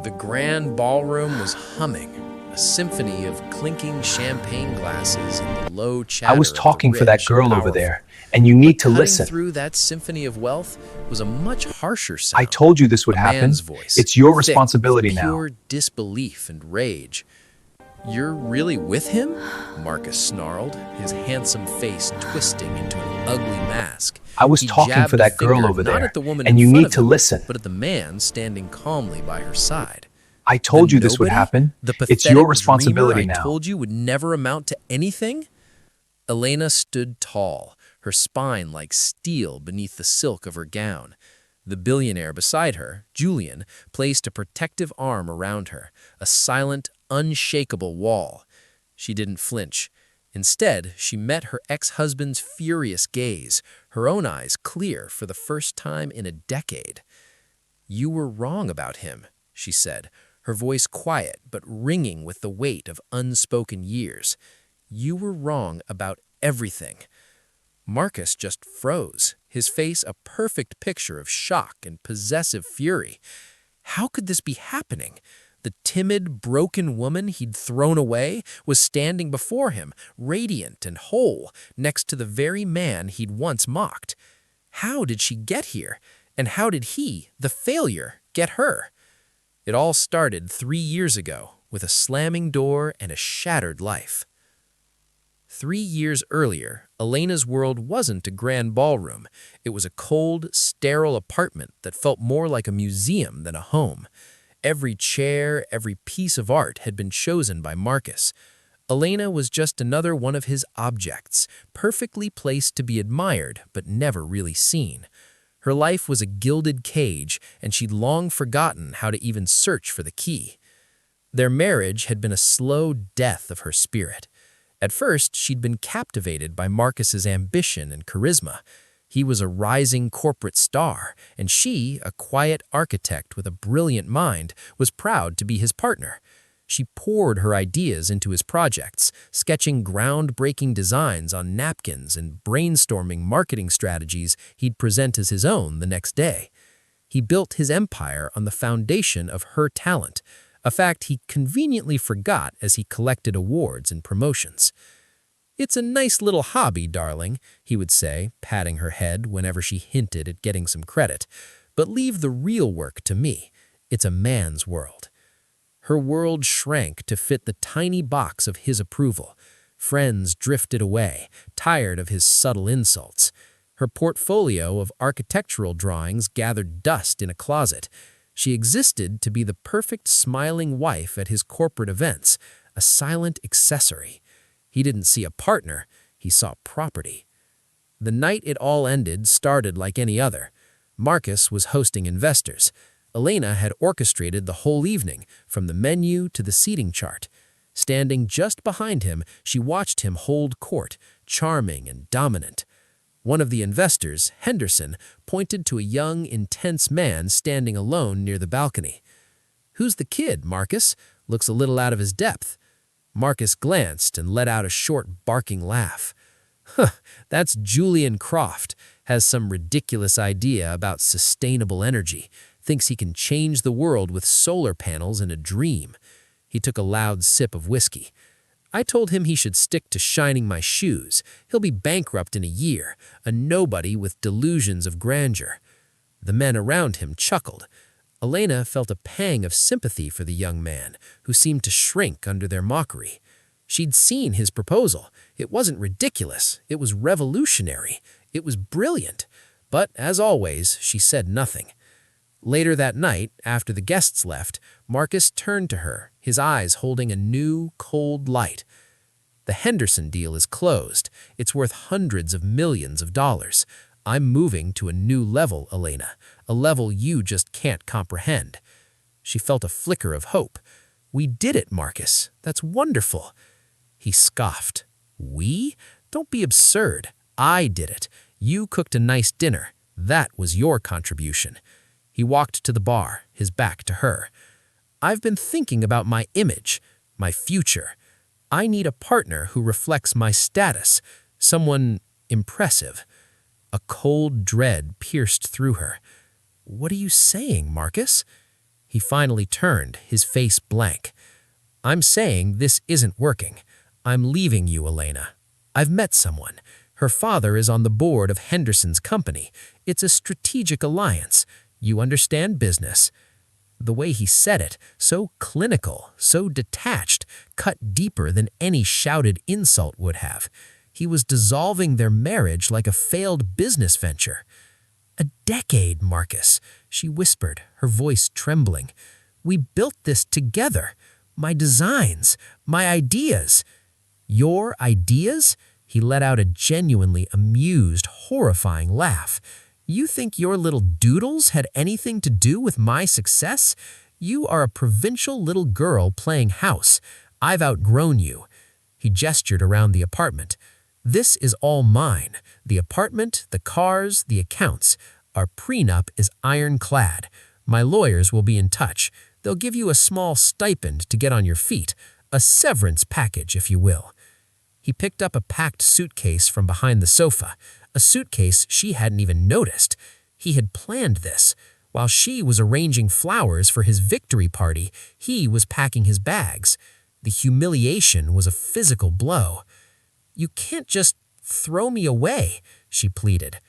The grand ballroom was humming, a symphony of clinking champagne glasses and the low I chatter was of the talking for that rich and girl over powerful. there, and you need But to cutting listen. through that symphony of wealth was a much harsher I sound. told you this would A man's happen. voice, It's your thick with responsibility now. pure disbelief and rage. "You're really with him?" Marcus snarled, his handsome face twisting into an ugly mask. I was He talking for jabbed a that girl finger over not there, at the woman in and you front need of to him, listen. but at the man standing calmly by her side. I The told you this would nobody? happen. The It's your pathetic dreamer responsibility I now. told you would never amount to anything? Elena stood tall, her spine like steel beneath the silk of her gown. The billionaire beside her, Julian, placed a protective arm around her, a silent, unshakable wall. She didn't flinch. Instead, she met her ex-husband's furious gaze, her own eyes clear for the first time in a decade. "You were wrong about him," she said, her voice quiet but ringing with the weight of unspoken years. "You were wrong about everything." Marcus just froze, his face a perfect picture of shock and possessive fury. How could this be happening? The timid, broken woman he'd thrown away was standing before him, radiant and whole, next to the very man he'd once mocked. How did she get here? And how did he, the failure, get her? It all started 3 years ago with a slamming door and a shattered life. 3 years earlier, Elena's world wasn't a grand ballroom. It was a cold, sterile apartment that felt more like a museum than a home. Every chair, every piece of art had been chosen by Marcus. Elena was just another one of his objects, perfectly placed to be admired but never really seen. Her life was a gilded cage, and she'd long forgotten how to even search for the key. Their marriage had been a slow death of her spirit. At first, she'd been captivated by Marcus's ambition and charisma. He was a rising corporate star, and she, a quiet architect with a brilliant mind, was proud to be his partner. She poured her ideas into his projects, sketching groundbreaking designs on napkins and brainstorming marketing strategies he'd present as his own the next day. He built his empire on the foundation of her talent, a fact he conveniently forgot as he collected awards and promotions. "It's a nice little hobby, darling," he would say, patting her head whenever she hinted at getting some credit. "But leave the real work to me. It's a man's world." Her world shrank to fit the tiny box of his approval. Friends drifted away, tired of his subtle insults. Her portfolio of architectural drawings gathered dust in a closet. She existed to be the perfect smiling wife at his corporate events, a silent accessory. He didn't see a partner, he saw property. The night it all ended started like any other. Marcus was hosting investors. Elena had orchestrated the whole evening, from the menu to the seating chart. Standing just behind him, she watched him hold court, charming and dominant. One of the investors, Henderson, pointed to a young, intense man standing alone near the balcony. "Who's the kid, Marcus? Looks a little out of his depth." Marcus glanced and let out a short, barking laugh. "Huh, that's Julian Croft. Has some ridiculous idea about sustainable energy. Thinks he can change the world with solar panels in a dream." He took a loud sip of whiskey. "I told him he should stick to shining my shoes. He'll be bankrupt in a year, a nobody with delusions of grandeur." The men around him chuckled. Elena felt a pang of sympathy for the young man, who seemed to shrink under their mockery. She'd seen his proposal. It wasn't ridiculous. It was revolutionary. It was brilliant. But, as always, she said nothing. Later that night, after the guests left, Marcus turned to her, his eyes holding a new, cold light. "The Henderson deal is closed. It's worth hundreds of millions of dollars. I'm moving to a new level, Elena, a level you just can't comprehend." She felt a flicker of hope. "We did it, Marcus. That's wonderful." He scoffed. "We? Don't be absurd. I did it. You cooked a nice dinner. That was your contribution." He walked to the bar, his back to her. "I've been thinking about my image, my future. I need a partner who reflects my status, someone impressive." A cold dread pierced through her. "What are you saying, Marcus?" He finally turned, his face blank. "I'm saying this isn't working. I'm leaving you, Elena. I've met someone. Her father is on the board of Henderson's company. It's a strategic alliance. You understand business." The way he said it, so clinical, so detached, cut deeper than any shouted insult would have. He was dissolving their marriage like a failed business venture. "A decade, Marcus," she whispered, her voice trembling. "We built this together. My designs, my ideas." "Your ideas?" He let out a genuinely amused, horrifying laugh. "You think your little doodles had anything to do with my success? You are a provincial little girl playing house. I've outgrown you." He gestured around the apartment. "This is all mine. The apartment, the cars, the accounts. Our prenup is ironclad. My lawyers will be in touch. They'll give you a small stipend to get on your feet, a severance package, if you will." He picked up a packed suitcase from behind the sofa, a suitcase she hadn't even noticed. He had planned this. While she was arranging flowers for his victory party, he was packing his bags. The humiliation was a physical blow. "You can't just throw me away," she pleaded.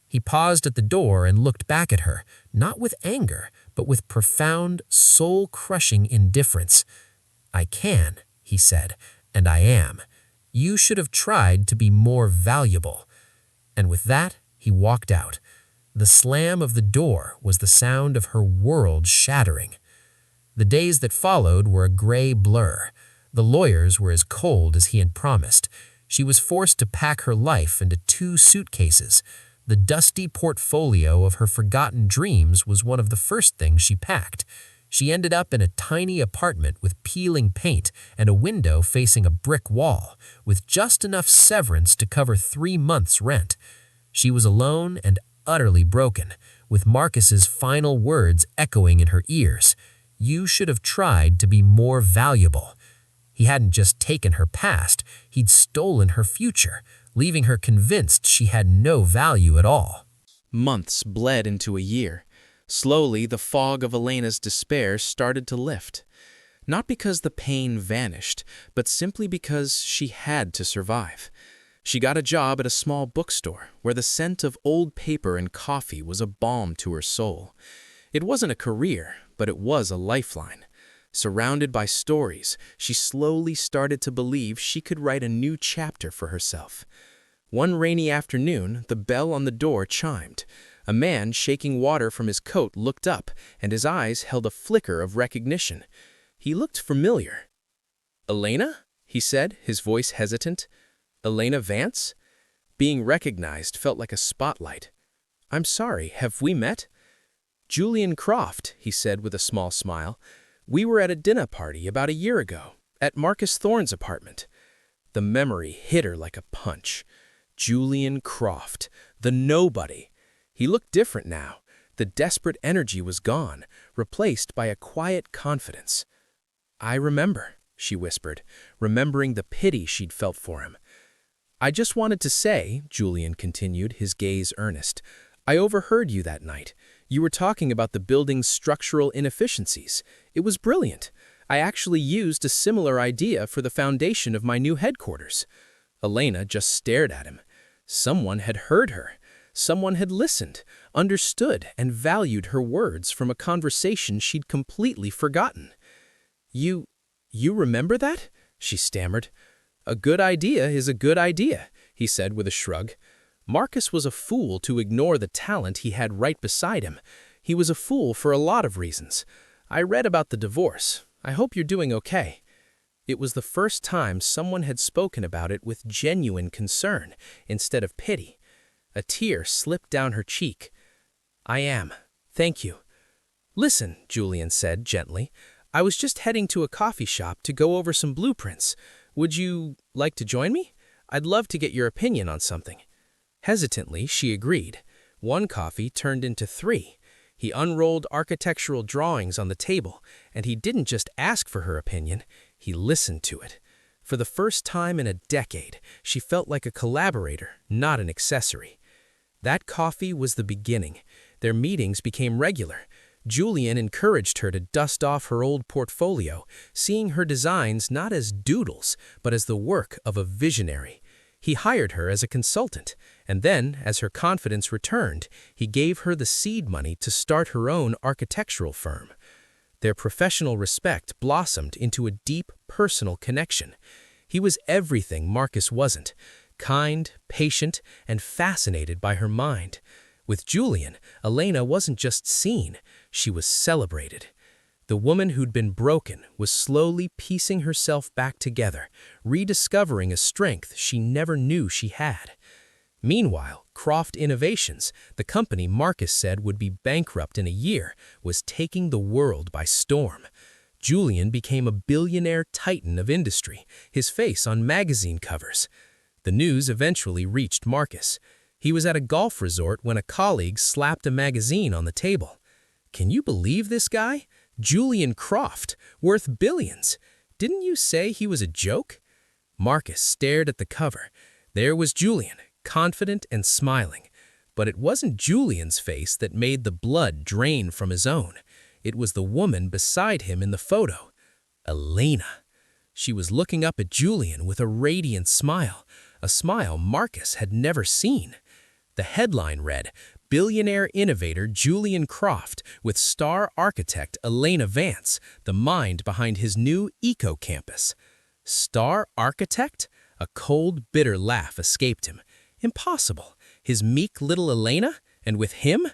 He paused at the door and looked back at her, not with anger, but with profound, soul-crushing indifference. "I can," he said, "and I am. You should have tried to be more valuable." And with that, he walked out. The slam of the door was the sound of her world shattering. The days that followed were a gray blur. The lawyers were as cold as he had promised. She was forced to pack her life into 2 suitcases. The dusty portfolio of her forgotten dreams was one of the first things she packed. She ended up in a tiny apartment with peeling paint and a window facing a brick wall, with just enough severance to cover 3 months' rent. She was alone and utterly broken, with Marcus's final words echoing in her ears. "You should have tried to be more valuable." He hadn't just taken her past, he'd stolen her future, leaving her convinced she had no value at all. Months bled into a year. Slowly, the fog of Elena's despair started to lift. Not because the pain vanished, but simply because she had to survive. She got a job at a small bookstore, where the scent of old paper and coffee was a balm to her soul. It wasn't a career, but it was a lifeline. Surrounded by stories, she slowly started to believe she could write a new chapter for herself. One rainy afternoon, the bell on the door chimed. A man shaking water from his coat looked up, and his eyes held a flicker of recognition. He looked familiar. "Elena?" he said, his voice hesitant. "Elena Vance?" Being recognized felt like a spotlight. "I'm sorry, have we met?" "Julian Croft," he said with a small smile. "We were at a dinner party about a year ago, at Marcus Thorne's apartment." The memory hit her like a punch. Julian Croft, the nobody. He looked different now. The desperate energy was gone, replaced by a quiet confidence. "I remember," she whispered, remembering the pity she'd felt for him. "I just wanted to say," Julian continued, his gaze earnest, "I overheard you that night. You were talking about the building's structural inefficiencies. It was brilliant. I actually used a similar idea for the foundation of my new headquarters." Elena just stared at him. Someone had heard her. Someone had listened, understood, and valued her words from a conversation she'd completely forgotten. You remember that?" she stammered. "A good idea is a good idea," he said with a shrug. Marcus was a fool to ignore the talent he had right beside him. He was a fool for a lot of reasons. "I read about the divorce. I hope you're doing okay." It was the first time someone had spoken about it with genuine concern instead of pity. A tear slipped down her cheek. "I am. Thank you." "Listen," Julian said gently. "I was just heading to a coffee shop to go over some blueprints. Would you like to join me? I'd love to get your opinion on something." Hesitantly, she agreed. 1 coffee turned into 3. He unrolled architectural drawings on the table, and he didn't just ask for her opinion, he listened to it. For the first time in a decade, she felt like a collaborator, not an accessory. That coffee was the beginning. Their meetings became regular. Julian encouraged her to dust off her old portfolio, seeing her designs not as doodles, but as the work of a visionary. He hired her as a consultant, and then, as her confidence returned, he gave her the seed money to start her own architectural firm. Their professional respect blossomed into a deep personal connection. He was everything Marcus wasn't: kind, patient, and fascinated by her mind. With Julian, Elena wasn't just seen, she was celebrated. The woman who'd been broken was slowly piecing herself back together, rediscovering a strength she never knew she had. Meanwhile, Croft Innovations, the company Marcus said would be bankrupt in a year, was taking the world by storm. Julian became a billionaire titan of industry, his face on magazine covers. The news eventually reached Marcus. He was at a golf resort when a colleague slapped a magazine on the table. "Can you believe this guy? Julian Croft, worth billions. Didn't you say he was a joke?" Marcus stared at the cover. There was Julian, confident and smiling. But it wasn't Julian's face that made the blood drain from his own. It was the woman beside him in the photo, Elena. She was looking up at Julian with a radiant smile, a smile Marcus had never seen. The headline read, "Billionaire innovator Julian Croft with star architect Elena Vance, the mind behind his new eco-campus." Star architect? A cold, bitter laugh escaped him. Impossible. His meek little Elena? And with him?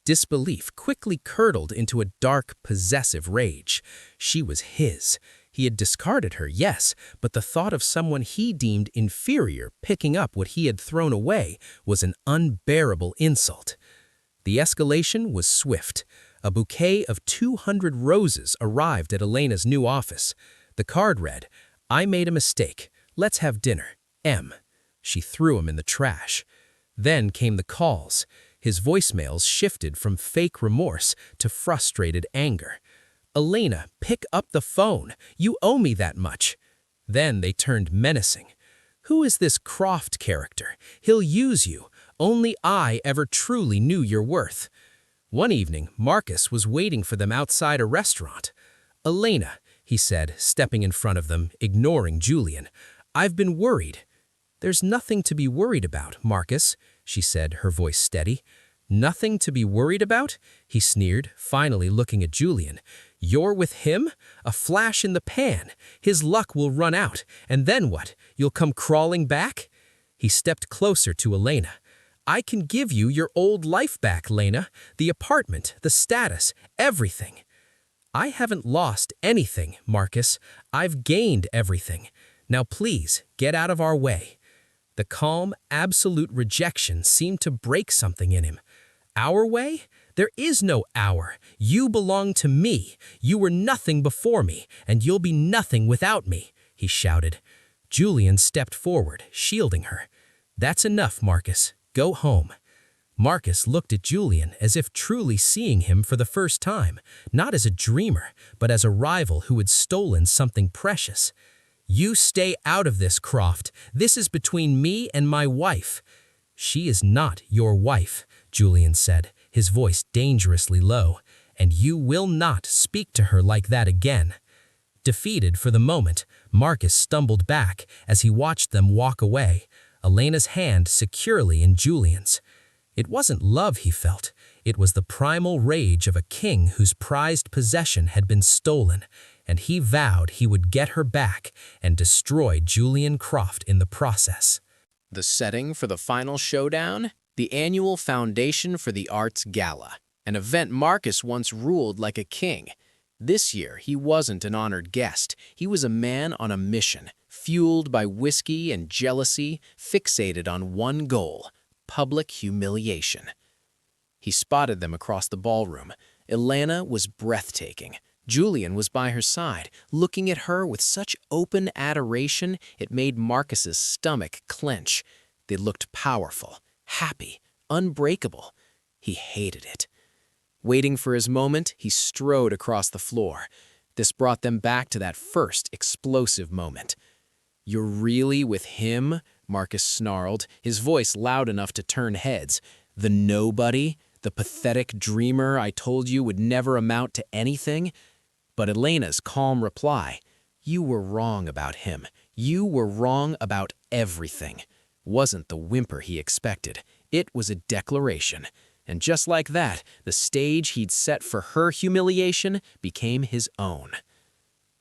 Disbelief quickly curdled into a dark, possessive rage. She was his. He had discarded her, yes, but the thought of someone he deemed inferior picking up what he had thrown away was an unbearable insult. The escalation was swift. A bouquet of 200 roses arrived at Elena's new office. The card read, "I made a mistake. Let's have dinner. M." She threw him in the trash. Then came the calls. His voicemails shifted from fake remorse to frustrated anger. "Elena, pick up the phone. You owe me that much." Then they turned menacing. "Who is this Croft character? He'll use you. Only I ever truly knew your worth." One evening, Marcus was waiting for them outside a restaurant. "Elena," he said, stepping in front of them, ignoring Julian, "I've been worried." "There's nothing to be worried about, Marcus," she said, her voice steady. "Nothing to be worried about?" he sneered, finally looking at Julian. "You're with him? A flash in the pan. His luck will run out, and then what? You'll come crawling back?" He stepped closer to Elena. "I can give you your old life back, Lena. The apartment, the status, everything." "I haven't lost anything, Marcus. I've gained everything. Now please, get out of our way." The calm, absolute rejection seemed to break something in him. "Our way? There is no our. You belong to me. You were nothing before me, and you'll be nothing without me," he shouted. Julian stepped forward, shielding her. "That's enough, Marcus. Go home." Marcus looked at Julian as if truly seeing him for the first time, not as a dreamer, but as a rival who had stolen something precious. "You stay out of this, Croft. This is between me and my wife." "She is not your wife," Julian said, his voice dangerously low, "and you will not speak to her like that again." Defeated for the moment, Marcus stumbled back as he watched them walk away, Elena's hand securely in Julian's. It wasn't love he felt. It was the primal rage of a king whose prized possession had been stolen, and he vowed he would get her back and destroy Julian Croft in the process. The setting for the final showdown? The annual Foundation for the Arts Gala, an event Marcus once ruled like a king. This year, he wasn't an honored guest. He was a man on a mission, fueled by whiskey and jealousy, fixated on one goal: public humiliation. He spotted them across the ballroom. Elena was breathtaking. Julian was by her side, looking at her with such open adoration it made Marcus's stomach clench. They looked powerful, happy, unbreakable. He hated it. Waiting for his moment, he strode across the floor. This brought them back to that first explosive moment. "You're really with him?" Marcus snarled, his voice loud enough to turn heads. "The nobody? The pathetic dreamer I told you would never amount to anything? But Elena's calm reply, "You were wrong about him. You were wrong about everything," wasn't the whimper he expected. It was a declaration. And just like that, the stage he'd set for her humiliation became his own.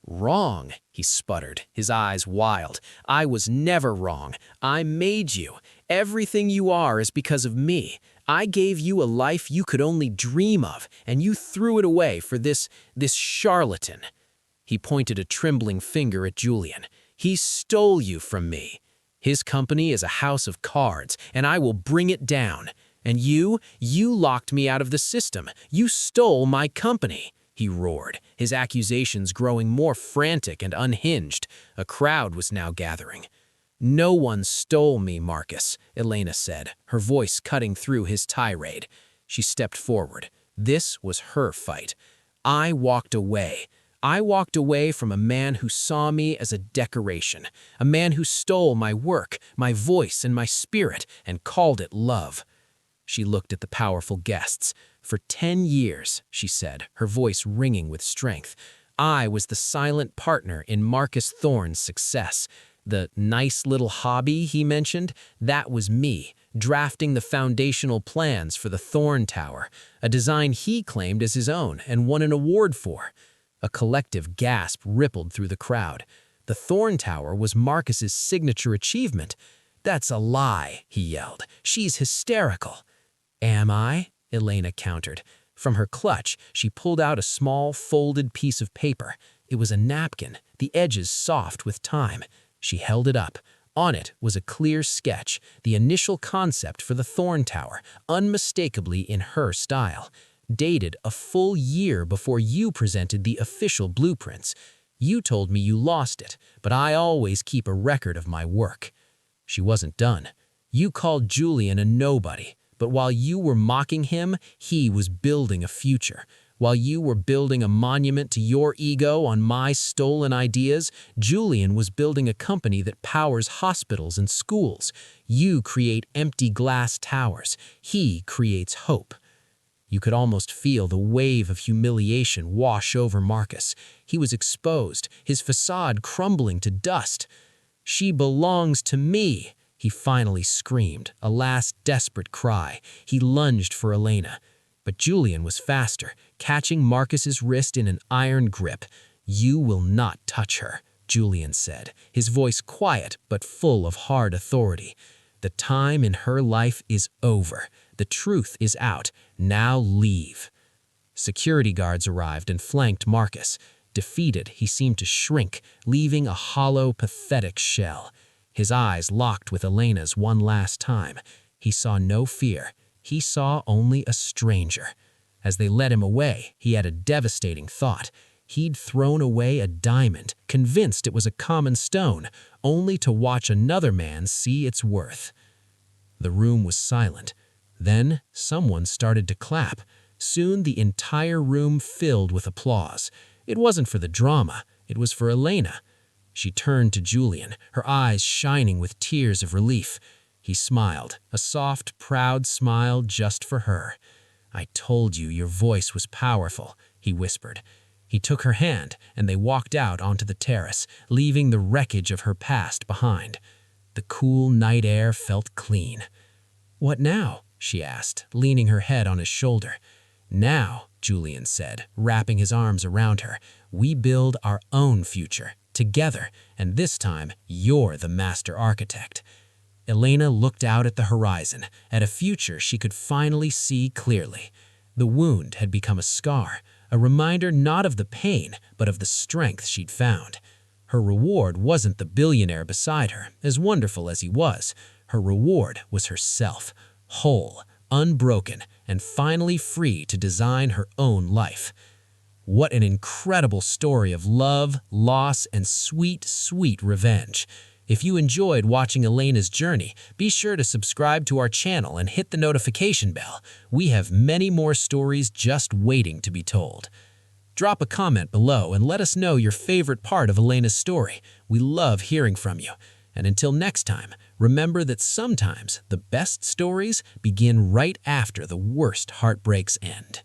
"Wrong," he sputtered, his eyes wild. "I was never wrong. I made you. Everything you are is because of me. I gave you a life you could only dream of, and you threw it away for this charlatan." He pointed a trembling finger at Julian. "He stole you from me. His company is a house of cards, and I will bring it down. And you locked me out of the system. You stole my company," he roared, his accusations growing more frantic and unhinged. A crowd was now gathering. "No one stole me, Marcus," Elena said, her voice cutting through his tirade. She stepped forward. This was her fight. "I walked away. I walked away from a man who saw me as a decoration, a man who stole my work, my voice, and my spirit, and called it love." She looked at the powerful guests. "For 10 years," she said, her voice ringing with strength, "I was the silent partner in Marcus Thorne's success. The nice little hobby he mentioned, that was me, drafting the foundational plans for the Thorne Tower, a design he claimed as his own and won an award for." A collective gasp rippled through the crowd. The Thorne Tower was Marcus's signature achievement. "That's a lie," he yelled. "She's hysterical." "Am I?" Elena countered. From her clutch, she pulled out a small, folded piece of paper. It was a napkin, the edges soft with time. She held it up. On it was a clear sketch, the initial concept for the Thorne Tower, unmistakably in her style. Dated a full year before you presented the official blueprints. "You told me you lost it, but I always keep a record of my work." She wasn't done. "You called Julian a nobody, but while you were mocking him, he was building a future. While you were building a monument to your ego on my stolen ideas, Julian was building a company that powers hospitals and schools. You create empty glass towers. He creates hope." You could almost feel the wave of humiliation wash over Marcus. He was exposed, his facade crumbling to dust. "She belongs to me," he finally screamed, a last desperate cry. He lunged for Elena. But Julian was faster, catching Marcus's wrist in an iron grip. "You will not touch her," Julian said, his voice quiet but full of hard authority. "The time in her life is over. The truth is out. Now leave." Security guards arrived and flanked Marcus. Defeated, he seemed to shrink, leaving a hollow, pathetic shell. His eyes locked with Elena's one last time. He saw no fear. He saw only a stranger. As they led him away, he had a devastating thought. He'd thrown away a diamond, convinced it was a common stone, only to watch another man see its worth. The room was silent. Then someone started to clap. Soon the entire room filled with applause. It wasn't for the drama, it was for Elena. She turned to Julian, her eyes shining with tears of relief. He smiled, a soft, proud smile just for her. "I told you your voice was powerful," he whispered. He took her hand, and they walked out onto the terrace, leaving the wreckage of her past behind. The cool night air felt clean. "What now?" she asked, leaning her head on his shoulder. "Now," Julian said, wrapping his arms around her, "we build our own future, together, and this time you're the master architect." Elena looked out at the horizon, at a future she could finally see clearly. The wound had become a scar, a reminder not of the pain, but of the strength she'd found. Her reward wasn't the billionaire beside her, as wonderful as he was. Her reward was herself, whole, unbroken, and finally free to design her own life. What an incredible story of love, loss, and sweet, sweet revenge. If you enjoyed watching Elena's journey, be sure to subscribe to our channel and hit the notification bell. We have many more stories just waiting to be told. Drop a comment below and let us know your favorite part of Elena's story. We love hearing from you. And until next time, remember that sometimes the best stories begin right after the worst heartbreaks end.